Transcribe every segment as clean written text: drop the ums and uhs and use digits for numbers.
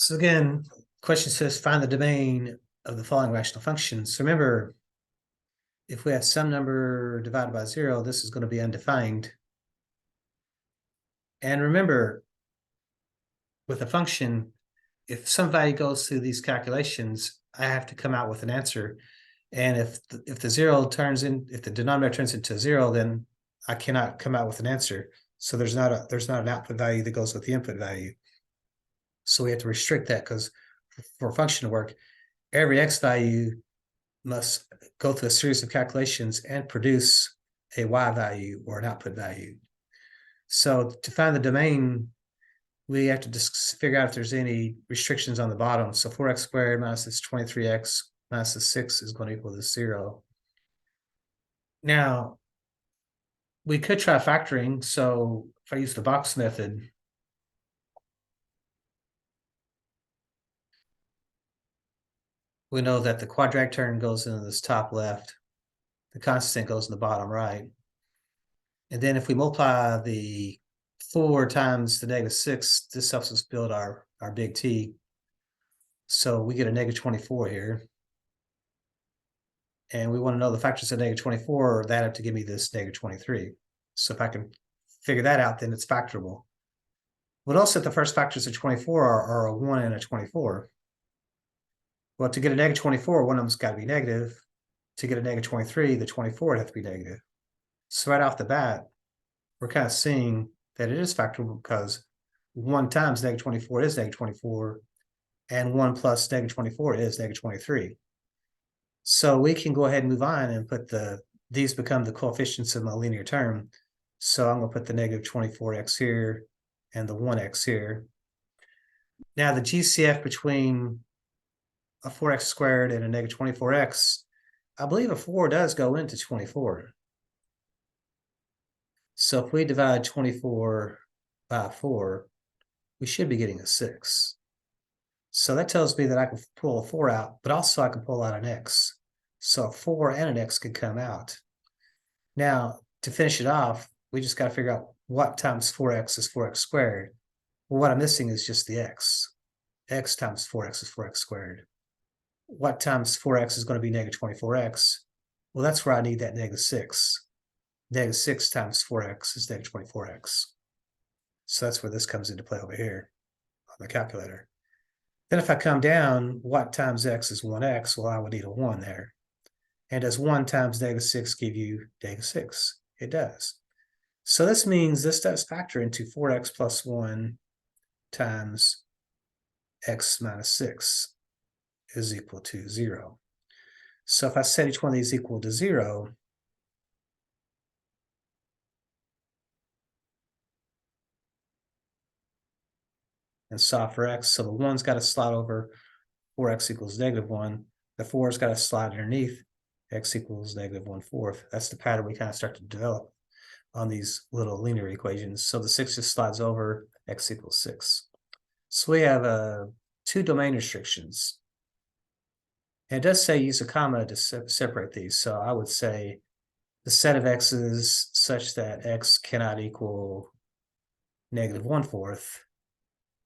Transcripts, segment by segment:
So again, question says find the domain of the following rational functions. So remember, if we have some number divided by 0, this is going to be undefined. And remember, with a function, if some value goes through these calculations, I have to come out with an answer. And if the denominator turns into 0, then I cannot come out with an answer. So there's not an output value that goes with the input value. So we have to restrict that, because for a function to work, every x value must go through a series of calculations and produce a y value or an output value. So to find the domain, we have to just figure out if there's any restrictions on the bottom. So 4x squared minus this 23x minus the 6 is going to equal this 0. Now, we could try factoring. So if I use the box method, we know that the quadratic term goes into this top left. The constant goes in the bottom right. And then if we multiply the 4 times the -6, this helps us build our big T. So we get a -24 here. And we want to know the factors of -24 that have to give me this -23. So if I can figure that out, then it's factorable. What else if the first factors of 24 are a 1 and a 24? Well, to get a -24, one of them's got to be negative. To get a -23, the 24 would have to be negative. So right off the bat, we're kind of seeing that it is factorable, because 1 times -24 is -24, and 1 plus -24 is -23. So we can go ahead and move on and put these become the coefficients of my linear term. So I'm going to put the -24x here and the 1x here. Now the GCF between a 4x squared and a -24x, I believe a 4 does go into 24. So if we divide 24 by 4, we should be getting a 6. So that tells me that I can pull a 4 out, but also I can pull out an x. So a 4 and an x could come out. Now, to finish it off, we just got to figure out what times 4x is 4x squared. Well, what I'm missing is just the x. X times 4x is 4x squared. What times 4x is going to be -24x? Well, that's where I need that -6. -6 times 4x is -24x. So that's where this comes into play over here on the calculator. Then if I come down, what times x is 1x? Well, I would need a 1 there. And does 1 times -6 give you -6? It does. So this means this does factor into 4x plus 1 times x minus 6 is equal to 0. So if I set each one of these equal to 0, and solve for x, so the 1's got to slide over, 4x equals -1. The 4's got to slide underneath, x equals -1/4. That's the pattern we kind of start to develop on these little linear equations. So the 6 just slides over, x equals 6. So we have 2 domain restrictions. And it does say use a comma to separate these. So I would say the set of x's such that x cannot equal -1/4,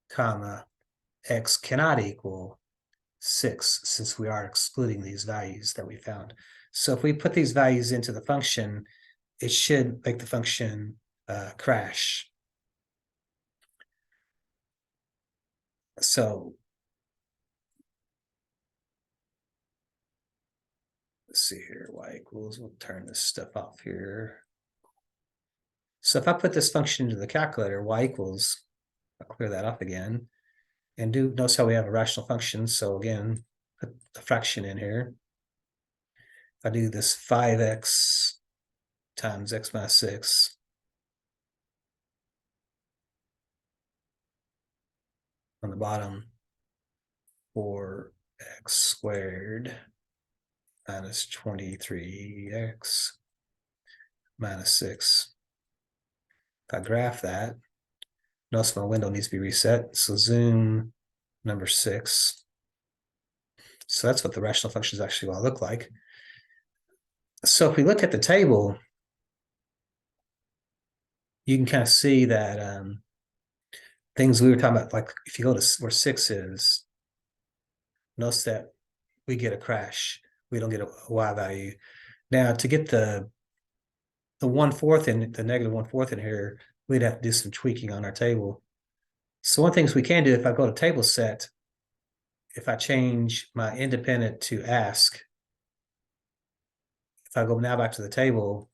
comma, x cannot equal 6, since we are excluding these values that we found. So if we put these values into the function, it should make the function crash. So let's see here, y equals, we'll turn this stuff off here. So if I put this function into the calculator, y equals, I'll clear that off again, and notice how we have a rational function. So again, put a fraction in here. If I do this 5x times x minus 6, on the bottom, 4x squared minus 23x minus 6. If I graph that, notice my window needs to be reset. So zoom number 6. So that's what the rational function is actually going to look like. So if we look at the table, you can kind of see that things we were talking about, like if you go to where 6 is, notice that we get a crash. We don't get a Y value. Now to get the 1/4 in the negative 1/4 in here, we'd have to do some tweaking on our table. So one things we can do, if I go to table set, if I change my independent to ask, if I go now back to the table,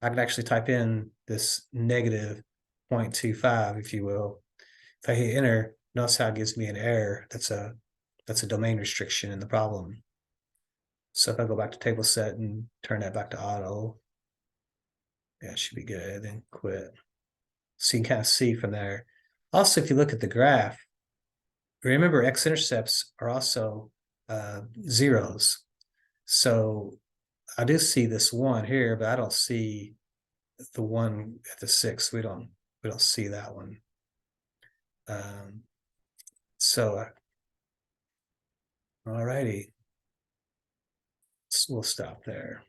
I can actually type in this negative 0.25, if you will. If I hit enter, notice how it gives me an error. That's a domain restriction in the problem. So if I go back to table set and turn that back to auto, yeah, it should be good. Then quit. So you can kind of see from there. Also, if you look at the graph, remember x-intercepts are also zeros. So I do see this 1 here, but I don't see the 1 at the 6. We don't see that one. So all righty, we'll stop there.